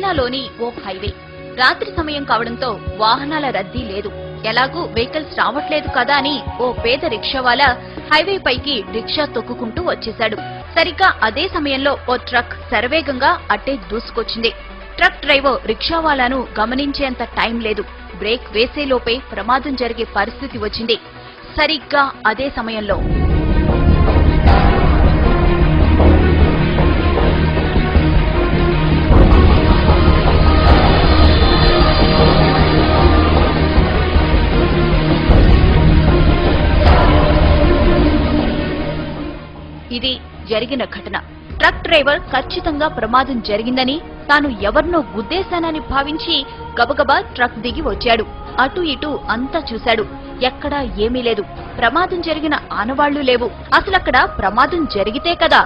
చైనాలోని ఓ హైవే. రాత్రి సమయం కావడంతో వాహనాల రద్దీ లేదు. ఎలాగూ వెహికల్స్ రావట్లేదు కదా అని ఓ పేద రిక్షావాలా హైవే పైకి రిక్షా తొక్కుకుంటూ వచ్చేశాడు. సరిగ్గా అదే సమయంలో ఓ ట్రక్ శరవేగంగా అట్టే దూసుకొచ్చింది. ట్రక్ డ్రైవర్ రిక్షావాలాను గమనించేంత టైం లేదు. బ్రేక్ వేసేలోపే ప్రమాదం జరిగే పరిస్థితి వచ్చింది. సరిగ్గా అదే సమయంలో ఇది జరిగిన ఘటన. ట్రక్ డ్రైవర్ ఖచ్చితంగా ప్రమాదం జరిగిందని, తాను ఎవరినో గుద్దేశానని భావించి గబగబా ట్రక్ దిగి వచ్చాడు. అటు ఇటు అంతా చూశాడు. ఎక్కడా ఏమీ లేదు. ప్రమాదం జరిగిన ఆనవాళ్లు లేవు. అసలక్కడ ప్రమాదం జరిగితే కదా.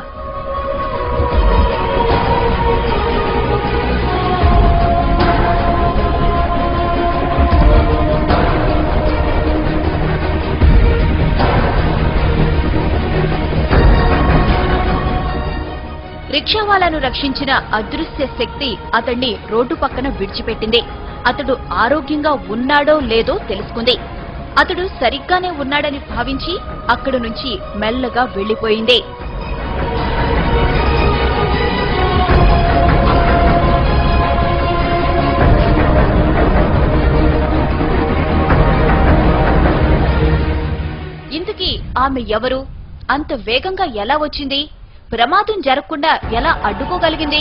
రిక్షావాలాను రక్షించిన అదృశ్య శక్తి అతన్ని రోడ్డు పక్కన విడిచిపెట్టింది. అతడు ఆరోగ్యంగా ఉన్నాడో లేదో తెలుసుకుంది. అతడు సరిగ్గానే ఉన్నాడని భావించి అక్కడి నుంచి మెల్లగా వెళ్లిపోయింది. ఇంతకీ ఆమె ఎవరు? అంత వేగంగా ఎలా వచ్చింది? ప్రమాదం జరగకుండా ఎలా అడ్డుకోగలిగింది?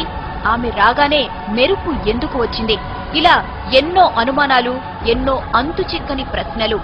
ఆమె రాగానే మెరుపు ఎందుకు వచ్చింది? ఇలా ఎన్నో అనుమానాలు, ఎన్నో అంతు చిక్కని ప్రశ్నలు.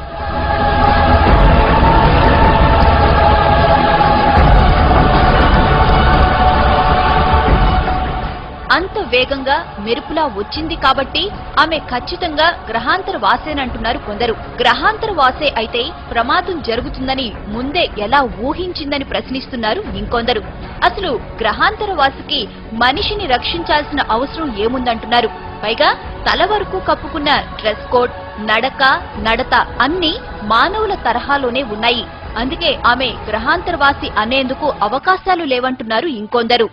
అంత వేగంగా మెరుపులా వచ్చింది కాబట్టి ఆమె ఖచ్చితంగా గ్రహాంతర వాసేనంటున్నారు కొందరు. గ్రహాంతర వాసే అయితే ప్రమాదం జరుగుతుందని ముందే ఎలా ఊహించిందని ప్రశ్నిస్తున్నారు ఇంకొందరు. అసలు గ్రహాంతర వాసికి మనిషిని రక్షించాల్సిన అవసరం ఏముందంటున్నారు. పైగా తల వరకు కప్పుకున్న డ్రెస్ కోడ్, నడక, నడత అన్నీ మానవుల తరహాలోనే ఉన్నాయి. అందుకే ఆమె గ్రహాంతరవాసి అనేందుకు అవకాశాలు లేవంటున్నారు ఇంకొందరు.